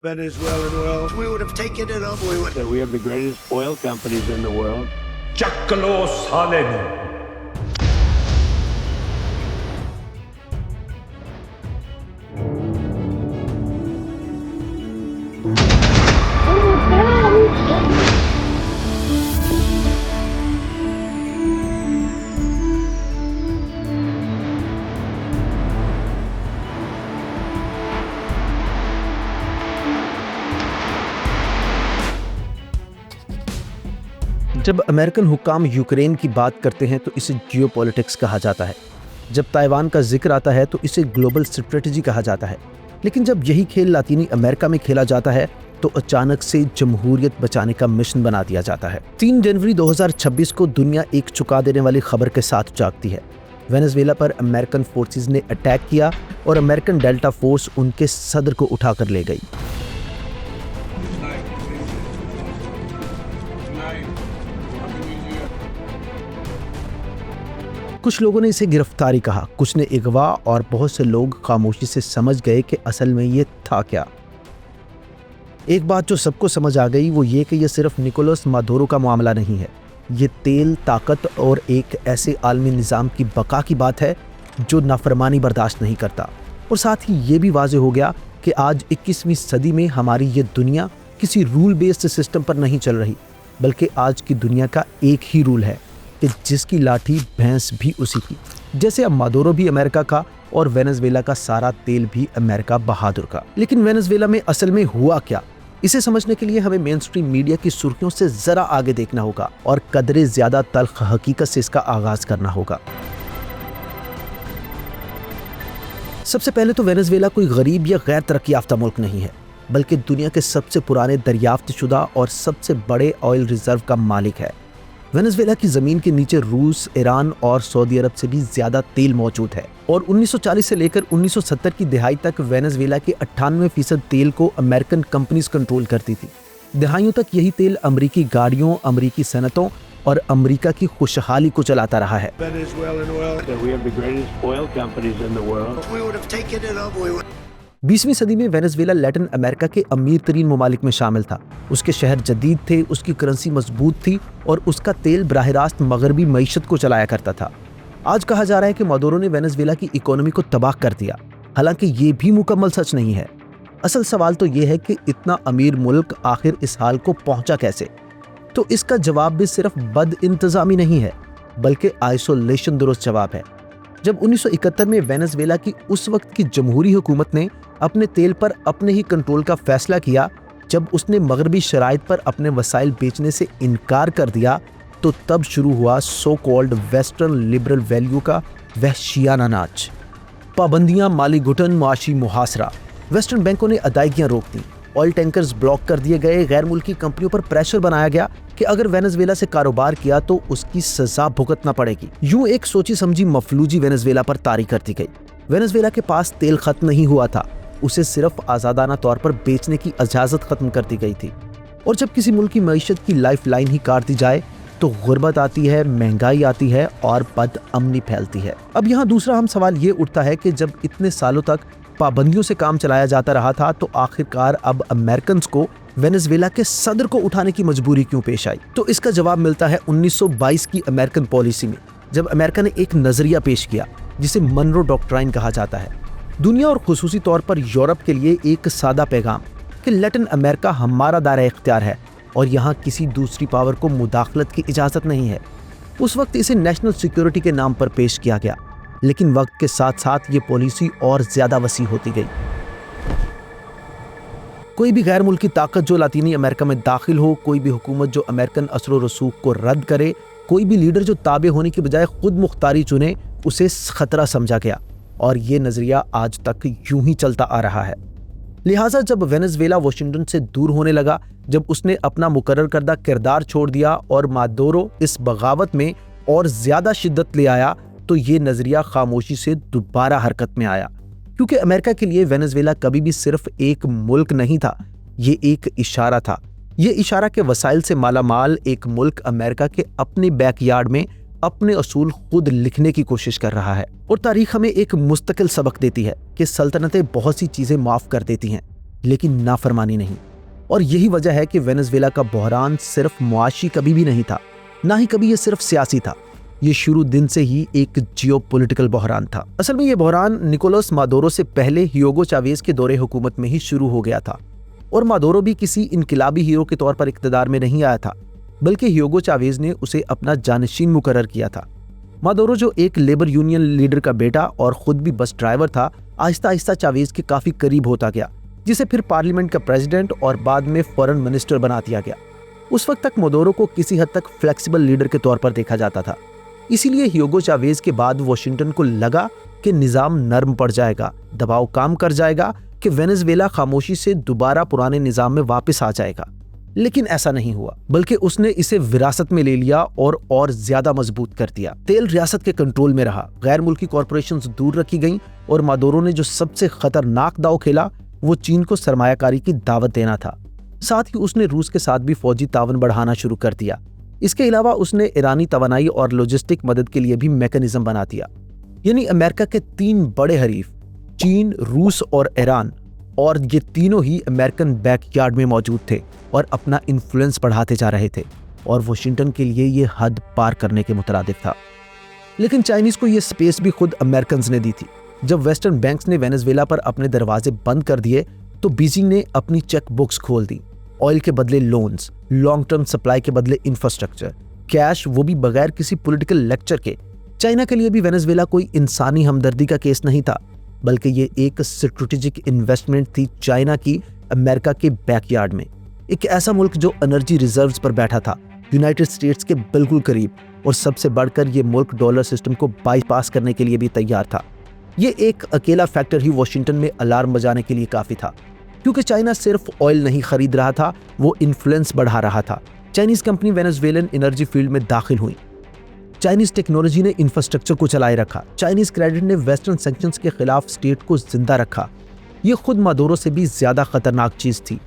Venezuelan oil. We would have taken it up. We have the greatest oil companies in the world. Jackalo Salemi. जब American हुक्काम Ukraine की बात करते हैं तो इसे जियोपॉलिटिक्स कहा जाता है। जब ताइवान का जिक्र आता है तो इसे ग्लोबल स्ट्रेटजी कहा जाता है। लेकिन जब यही खेल लातीनी अमेरिका में खेला जाता है तो अचानक से जमहूरियत बचाने का मिशन बना दिया जाता है। 3 जनवरी 2026 को दुनिया एक चुका देने वाली खबर के साथ जागती है। वेनेजुएला पर अमेरिकन फोर्सेस ने अटैक किया और अमेरिकन डेल्टा फोर्स उनके सदर को उठाकर ले गई। कुछ लोगों ने इसे गिरफ्तारी कहा, कुछ ने अगवा और बहुत से लोग खामोशी से समझ गए कि असल में ये था क्या। एक बात जो सबको समझ आ गई वो ये कि ये सिर्फ निकोलस मादुरो का मामला नहीं है। ये तेल, ताकत और एक ऐसे आलमी निज़ाम की बका की बात है जो नाफरमानी बर्दाश्त नहीं करता। और साथ ही ये भी वाज़ेह हो गया कि आज 21वीं सदी में हमारी ये दुनिया किसी रूल बेस्ड सिस्टम पर नहीं चल रही, बल्कि आज की दुनिया का एक ही रूल है कि जिसकी लाठी भैंस भी उसी की। जैसे अब मादुरो भी अमेरिका का और वेनेजुएला का सारा तेल भी अमेरिका बहादुर का। लेकिन वेनेजुएला में असल में हुआ क्या, इसे समझने के लिए हमें मेन स्ट्रीम मीडिया की सुर्खियों से जरा आगे देखना होगा और कदरे ज्यादा तल्ख हकीकत से इसका आगाज करना होगा। सबसे पहले तो वेनेजुएला कोई गरीब या गैर तरक्की याफ्ता मुल्क नहीं है, बल्कि दुनिया के सबसे पुराने दरियाफ्त शुदा और सबसे बड़े ऑयल रिजर्व का मालिक है। वेनेजुएला की जमीन के नीचे रूस, ईरान और सऊदी अरब से भी ज्यादा तेल मौजूद है और 1940 से लेकर 1970 की दिहाई तक वेनेजुएला के 98% तेल को अमेरिकन कंपनीज कंट्रोल करती थी। दिहाइयों तक यही तेल अमेरिकी गाड़ियों, अमेरिकी सनतों और अमेरिका की खुशहाली को चलाता रहा है। Venezuelan oil. We have the greatest oil companies in the world. We would have taken it up. 20वीं सदी में वेनेजुएला लैटिन अमेरिका के अमीर तरीन ममालिक में शामिल था। उसके शहर जदीद थे, उसकी करेंसी मजबूत थी और उसका तेल बराह रास्त मगरबी मईशत को चलाया करता था। आज कहा जा रहा है कि मादुरो ने वेनेजुएला की इकोनॉमी को तबाह कर दिया, हालांकि ये भी मुकम्मल सच नहीं है। असल सवाल तो ये है कि इतना अमीर मुल्क आखिर इस हाल को पहुंचा कैसे। तो इसका जवाब भी सिर्फ बद इंतजामी नहीं है, बल्कि आइसोलेशन दुरुस्त जवाब है। जब 1971 में वेनेजुएला की उस वक्त की जमहूरी हुकूमत ने अपने तेल पर अपने ही कंट्रोल का फैसला किया, जब उसने मगरबी शराइत पर अपने वसाइल बेचने से इनकार कर दिया, तो तब शुरू हुआ so called western liberal value का वहशियाना नाच। पाबंदियां, माली घुटन, मुआशी मुहासरा, वेस्टर्न बैंकों ने अदायगियां रोक दी, ऑयल टैंकर्स ब्लॉक कर दिए गए, गैर मुल्की कंपनियों पर प्रेशर बनाया गया कि अगर वेनेजुएला से कारोबार किया तो उसकी सजा भुगतना पड़ेगी। यूं एक सोची समझी मफलूजी वेनेजुएला पर तारी कर दी गई। वेनेजुएला के पास तेल खत्म नहीं हुआ था, उसे सिर्फ आजादाना तौर पर बेचने की इजाजत खत्म कर दी गई थी। और जब किसी मुल्क की मईशत की लाइफ लाइन ही काट दी जाए तो गुर्बत आती है, महंगाई आती है और बदअमनी फैलती है। अब यहाँ दूसरा अहम सवाल ये उठता है कि जब इतने सालों तक पाबंदियों से काम चलाया जाता रहा था तो आखिरकार अब अमेरिकन को वेनेजुएला के सदर को उठाने की मजबूरी क्यों पेश आई। तो इसका जवाब मिलता है 1922 की अमेरिकन पॉलिसी में, जब अमेरिका ने एक नजरिया पेश किया जिसे मनरो डॉक्ट्राइन कहा जाता है। दुनिया और खुसूसी तौर पर यूरोप के लिए एक सादा पैगाम कि लैटिन अमेरिका हमारा दायरा इख्तियार है और यहाँ किसी दूसरी पावर को मुदाखलत की इजाजत नहीं है। उस वक्त इसे नेशनल सिक्योरिटी के नाम पर पेश किया गया, लेकिन वक्त के साथ साथ ये पॉलिसी और ज्यादा वसी होती गई। कोई भी गैर मुल्की ताकत जो लातीनी अमेरिका में दाखिल हो, कोई भी हुकूमत जो अमेरिकन असर व रसूख को रद्द करे, कोई भी लीडर जो ताबे होने की बजाय खुद मुख्तारी चुने, उसे खतरा समझा गया और ये नजरिया आज तक यूं ही चलता आ रहा है। लिहाजा जब वेनेजुएला वाशिंगटन से दूर होने लगा, जब उसने अपना मुकर्रर करदा किरदार छोड़ दिया और मादुरो इस बगावत में और ज्यादा शिद्दत ले आया, तो ये नजरिया खामोशी से दोबारा हरकत में आया। क्योंकि अमेरिका के लिए वेनेजुएला कभी भी सिर्फ एक मुल्क नहीं था, ये एक इशारा था। ये इशारा के वसाइल से मालामाल एक मुल्क अमेरिका के अपने बैकयार्ड में अपने असूल खुद लिखने की कोशिश कर रहा है। और तारीख हमें एक मुस्तकिल सबक देती है कि सल्तनतें बहुत सी चीजें माफ कर देती हैं, लेकिन नाफरमानी नहीं। और यही वजह है कि वेनेजुएला का बहरान सिर्फ मुआशी कभी भी नहीं था, ना ही कभी ये सिर्फ सियासी था। ये शुरू दिन से ही एक जियोपॉलिटिकल बहरान था। असल में ये बहरान निकोलस मादुरो से पहले ह्यूगो चावेज के दौरे हुकूमत में ही शुरू हो गया था। और मादुरो भी किसी इनकिलाबी हीरो के तौर पर इक़्तिदार में नहीं आया था, बल्कि ह्यूगो चावेज ने उसे अपना जानशीन मुकर्रर किया था। मादुरो, जो एक लेबर यूनियन लीडर का बेटा और खुद भी बस ड्राइवर था, आहिस्ता आहिस्ता चावेज के काफी करीब होता गया, जिसे फिर पार्लियामेंट का प्रेसिडेंट और बाद में फॉरेन मिनिस्टर बना दिया गया। उस वक्त तक मादुरो को किसी हद तक फ्लेक्सिबल लीडर के तौर पर देखा जाता था। इसीलिए ह्यूगो चावेज के बाद वॉशिंगटन को लगा कि निजाम नर्म पड़ जाएगा, दबाव काम कर जाएगा कि वेनेजुएला खामोशी से दोबारा पुराने निजाम में वापस आ जाएगा। लेकिन ऐसा नहीं हुआ, बल्कि उसने इसे विरासत में ले लिया और ज्यादा मजबूत कर दिया। तेल रियासत के कंट्रोल में रहा, गैर मुल्की कॉरपोरेशंस दूर रखी गईं और मादुरो ने जो सबसे खतरनाक दांव खेला वो चीन को सरमायाकारी की दावत देना था। साथ ही उसने रूस के साथ भी फौजी तावन बढ़ाना शुरू कर दिया। इसके अलावा उसने ईरानी तवानाई और लॉजिस्टिक मदद के लिए भी मैकेनिज्म बना दिया। यानी अमेरिका के 3 बड़े हरीफ चीन, रूस और ईरान, और ये तीनों ही अमेरिकन बैकयार्ड में मौजूद थे और अपना इन्फ्लुएंस बढ़ाते जा रहे थे, और वॉशिंगटन के लिए ये हद पार करने के मुतरादिफ था। लेकिन चाइनीज को ये स्पेस भी खुद अमेरिकन ने दी थी। जब वेस्टर्न बैंक्स ने वेनेजुएला पर अपने दरवाजे बंद कर दिए तो बीजिंग ने अपनी चेक बुक्स खोल दी। ऑयल के बदले लोन्स, लॉन्ग टर्म सप्लाई के बदले इंफ्रास्ट्रक्चर, कैश, वो भी बगैर किसी पॉलिटिकल लेक्चर के। चाइना के लिए भी वेनेजुएला कोई इंसानी हमदर्दी का केस नहीं था, बल्कि ये एक स्ट्रेटेजिक इन्वेस्टमेंट थी चाइना की अमेरिका के बैकयार्ड में। एक ऐसा मुल्क जो एनर्जी रिजर्व्स पर बैठा था, यूनाइटेड स्टेट्स के बिल्कुल करीब, और सबसे बढ़कर ये मुल्क डॉलर सिस्टम को बाईपास करने के लिए भी तैयार था। ये एक अकेला फैक्टर ही वॉशिंगटन में अलार्म बजाने के लिए काफी था, क्योंकि चाइना सिर्फ ऑयल नहीं खरीद रहा था, वो इन्फ्लुएंस बढ़ा रहा था। Chinese company Venezuelan energy field में दाखिल हुई। चाइनीज टेक्नोलॉजी ने इंफ्रास्ट्रक्चर को चलाए रखा। चाइनीज क्रेडिट ने वेस्टर्न सैंक्शंस के खिलाफ स्टेट को जिंदा रखा। ये खुद मादुरो से भी ज्यादा खतरनाक चीज थी।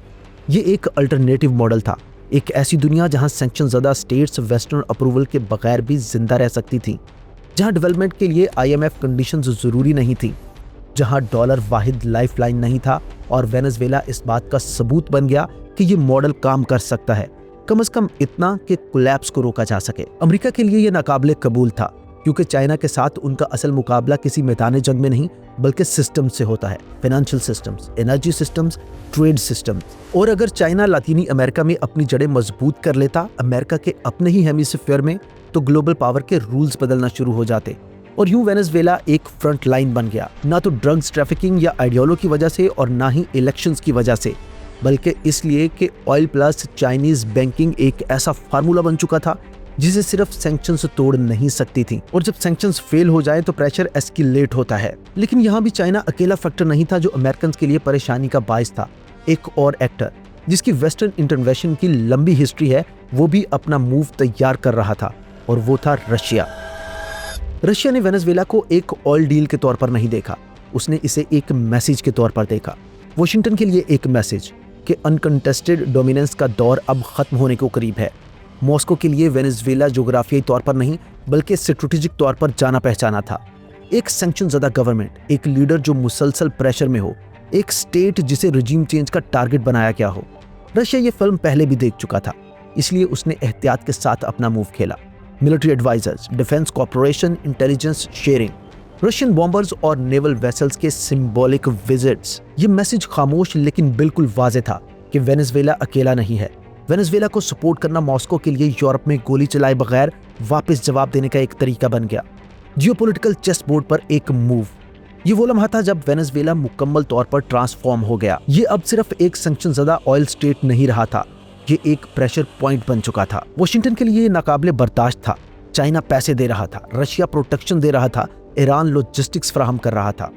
ये एक अल्टरनेटिव मॉडल था, एक ऐसी दुनिया जहां सैंक्शन ज़दा स्टेट्स वेस्टर्न अप्रूवल के बगैर भी जिंदा रह सकती थी, जहां डेवलपमेंट के लिए IMF कंडीशंस जरूरी नहीं थी, जहां डॉलर वाहिद लाइफलाइन नहीं था, और वेनेजुएला इस बात का सबूत बन गया कि ये मॉडल काम कर सकता है, कम से कम इतना कि कोलैप्स को रोका जा सके। अमेरिका के लिए ये नाकाबिले कबूल था, क्योंकि चाइना के साथ उनका असल मुकाबला किसी मैदान जंग में नहीं बल्कि सिस्टम से होता है। Financial systems, energy systems, trade systems. और अगर चाइना लातीनी अमेरिका में अपनी जड़ें मजबूत कर लेता, अमेरिका के अपने ही हेमिस्फीयर में, तो ग्लोबल पावर के रूल्स बदलना शुरू हो जाते। और यूं वेनेजुएला एक फ्रंट लाइन बन गया, ना तो ड्रग्स ट्रैफिकिंग या आइडियोलो की वजह से और ना ही इलेक्शंस की वजह से, बल्कि इसलिए कि ऑयल प्लस चाइनीज बैंकिंग एक ऐसा फार्मूला बन चुका था जिसे सिर्फ सैंक्शंस तोड़ नहीं सकती थी। और जब सैंक्शंस फेल हो जाए तो प्रेशर एस्केलेट होता है। लेकिन यहाँ भी चाइना अकेला फैक्टर नहीं था जो अमेरिकन के लिए परेशानी का बायस था। एक और एक्टर जिसकी वेस्टर्न इंटरवेंशन की लंबी हिस्ट्री है, वो भी अपना मूव तैयार कर रहा था, और वो था रशिया। रशिया ने वेनेजुएला को एक ऑयल डील के तौर पर नहीं देखा, उसने इसे एक मैसेज के तौर पर देखा। वॉशिंगटन के लिए एक मैसेज कि अनकंटेस्टेड डोमिनेंस का दौर अब खत्म होने को करीब है। मॉस्को के लिए वेनेजुएला जोग्राफियाई तौर पर नहीं बल्कि स्ट्रेटेजिक तौर पर जाना पहचाना था। एक सैंक्शन ज़दा गवर्नमेंट, एक लीडर जो मुसलसल प्रेशर में हो, एक स्टेट जिसे रिजीम चेंज का टारगेट बनाया गया हो। रशिया ये फिल्म पहले भी देख चुका था, इसलिए उसने एहतियात के साथ अपना मूव खेला। Military advisers, defence corporation, intelligence sharing, Russian bombers और नेवल वेसल्स के सिंबॉलिक विजिट्स। ये मैसेज खामोश लेकिन बिल्कुल वाज़ेह था कि वेनेजुएला अकेला नहीं है। वेनेजुएला को सपोर्ट करना मॉस्को के लिए यूरोप में गोली चलाए बगैर वापस जवाब देने का एक तरीका बन गया। जियोपॉलिटिकल चेस बोर्ड पर एक मूव। ये वो लम्हा था जब वेनेजुएला मुकम्मल तौर पर ट्रांसफॉर्म हो गया। ये अब सिर्फ एक सैंक्शन ज़दा ऑयल स्टेट नहीं रहा था, ये एक प्रेशर पॉइंट बन चुका था। वॉशिंगटन के लिए नाकाबिले बर्दाश्त था। चाइना पैसे दे रहा था, रशिया प्रोटेक्शन दे रहा था, ईरान लॉजिस्टिक्स फराहम कर रहा था।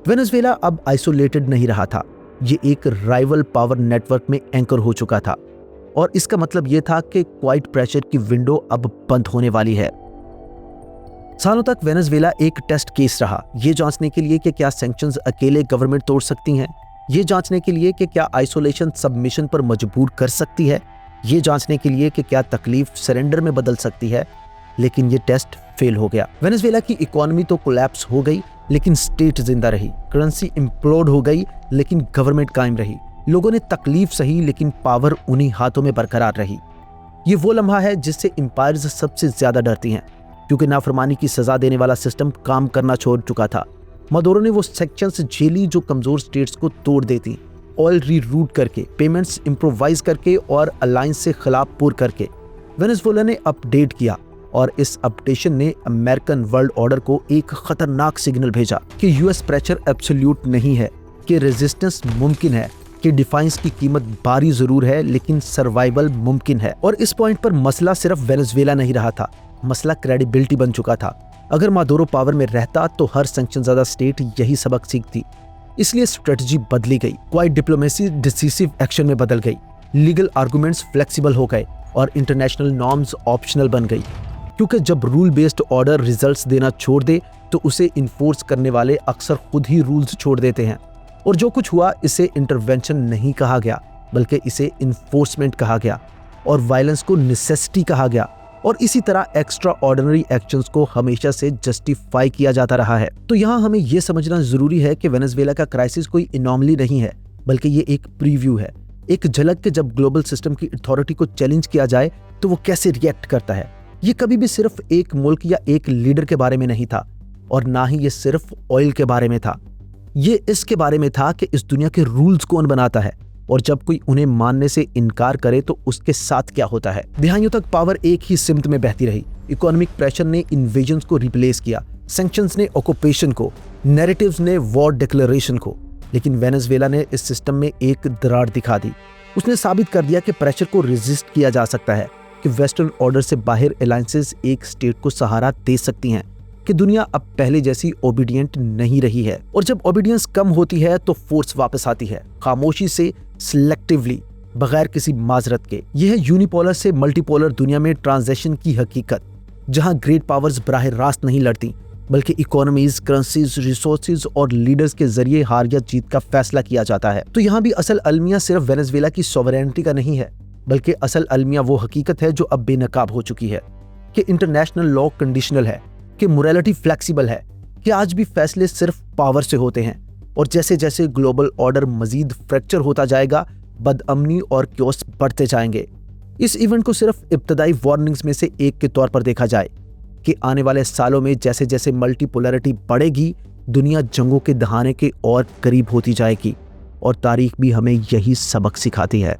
वेनेजुएला अब आइसोलेटेड नहीं रहा था, ये एक राइवल पावर नेटवर्क में एंकर हो चुका था। और इसका मतलब यह था कि क्वाइट प्रेशर की विंडो अब बंद होने वाली है। सालों तक वेनेजुएला एक टेस्ट केस रहा, ये जांचने के लिए कि क्या सैंक्शंस अकेले गवर्नमेंट तोड़ सकती हैं, ये जांचने के लिए कि क्या आइसोलेशन सबमिशन पर मजबूर कर सकती है, ये जांचने के लिए कि क्या तकलीफ सरेंडर में बदल सकती है। लेकिन ये टेस्ट फेल हो गया। वेनेजुएला की इकोनॉमी तो कोलैप्स हो गई, लेकिन स्टेट जिंदा रही। करेंसी इम्प्लोड हो गई, लेकिन गवर्नमेंट कायम रही। लोगों ने तकलीफ सही, लेकिन पावर उन्हीं हाथों में बरकरार रही। ये वो लम्हा है जिससे एम्पायर्स सबसे ज्यादा डरती हैं, क्योंकि नाफरमानी की सजा देने वाला सिस्टम काम करना छोड़ चुका था। मदुरो ने वो सेक्शंस झेली जो कमजोर स्टेट्स को तोड़ देती, ऑयल रीरूट करके, पेमेंट्स इम्प्रोवाइज करके और अलायंस से खिलाफ पुर करके। वेनेजुएला ने अपडेट किया और इस अपडेशन ने अमेरिकन वर्ल्ड ऑर्डर को एक खतरनाक सिग्नल भेजा कि यूएस प्रेशर एब्सोल्यूट नहीं है, कि रेजिस्टेंस मुमकिन है, कि डिफाइंस की कीमत भारी जरूर है लेकिन सर्वाइवल मुमकिन है। और इस पॉइंट पर मसला सिर्फ वेनेजुएला नहीं रहा था, मसला क्रेडिबिलिटी बन चुका था। अगर मादुरो पावर में रहता तो हर सैंक्शन ज़्यादा स्टेट यही सबक सीखती। इसलिए स्ट्रेटजी बदली गई, क्वाइट डिप्लोमेसी डिसीसिव एक्शन में बदल गई, लीगल आर्गुमेंट्स फ्लेक्सिबल हो गए और इंटरनेशनल नॉर्म्स ऑप्शनल बन गई। क्योंकि जब रूल बेस्ड ऑर्डर रिजल्ट्स देना छोड़ दे तो उसे इन्फोर्स करने वाले अक्सर खुद ही रूल्स छोड़ देते हैं। और जो कुछ हुआ इसे इंटरवेंशन नहीं कहा गया, बल्कि इसे इन्फोर्समेंट कहा गया और वायलेंस को नेसेसिटी कहा गया। और इसी तरह एक्स्ट्रा ऑर्डिनरी एक्शंस को हमेशा से जस्टिफाई किया जाता रहा है। तो यहाँ हमें यह समझना जरूरी है कि वेनेजुएला का क्राइसिस कोई एनॉमली नहीं है, बल्कि ये एक प्रीव्यू है, एक झलक के जब ग्लोबल सिस्टम की अथॉरिटी को चैलेंज किया जाए तो वो कैसे रिएक्ट करता है। ये कभी भी सिर्फ एक मुल्क या एक लीडर के बारे में नहीं था, और ना ही ये सिर्फ ऑयल के बारे में था। ये इसके बारे में था कि इस दुनिया के रूल्स कौन बनाता है, और जब कोई उन्हें मानने से इनकार करे तो उसके साथ क्या होता है। दहाइयों तक पावर एक ही सिमत में बहती रही। इकोनॉमिक प्रेशर ने इन्वेजन्स को रिप्लेस किया, सैंक्शंस ने ऑक्यूपेशन को, नैरेटिव्स ने वॉर डिक्लेरेशन को। लेकिन वेनेजुएला ने इस सिस्टम में एक दरार दिखा दी। उसने साबित कर दिया कि प्रेशर को रेजिस्ट किया जा सकता है, कि वेस्टर्न ऑर्डर से बाहर अलायंसेस एक स्टेट को सहारा दे सकती हैं, कि दुनिया अब पहले जैसी ओबीडियंट नहीं रही है। और जब ओबीडियंस कम होती है तो फोर्स वापस आती है, खामोशी से, सिलेक्टिवली, बगैर किसी माजरत के। यह है यूनिपोलर से मल्टीपोलर दुनिया में ट्रांजिशन की हकीकत, जहां ग्रेट पावर्स बराह रास्त नहीं लड़ती, बल्कि इकोनॉमीज, करेंसीज, रिसोर्सेज और लीडर्स के जरिए हार या जीत का फैसला किया जाता है। तो यहाँ भी असल अलमिया सिर्फ वेनेजुएला की सॉवरेनिटी का नहीं है, बल्कि असल अलमिया वो हकीकत है जो अब बेनकाब हो चुकी है, कि इंटरनेशनल लॉ कंडीशनल है, कि मोरालिटी फ्लेक्सिबल है, कि आज भी फैसले सिर्फ पावर से होते हैं। और जैसे जैसे ग्लोबल ऑर्डर मजीद फ्रैक्चर होता जाएगा, बदअमनी और क्योस बढ़ते जाएंगे। इस इवेंट को सिर्फ इब्तदाई वार्निंग्स में से एक के तौर पर देखा जाए, कि आने वाले सालों में जैसे जैसे मल्टीपोलैरिटी बढ़ेगी, दुनिया जंगों के दहाने के और करीब होती जाएगी। और तारीख भी हमें यही सबक सिखाती है।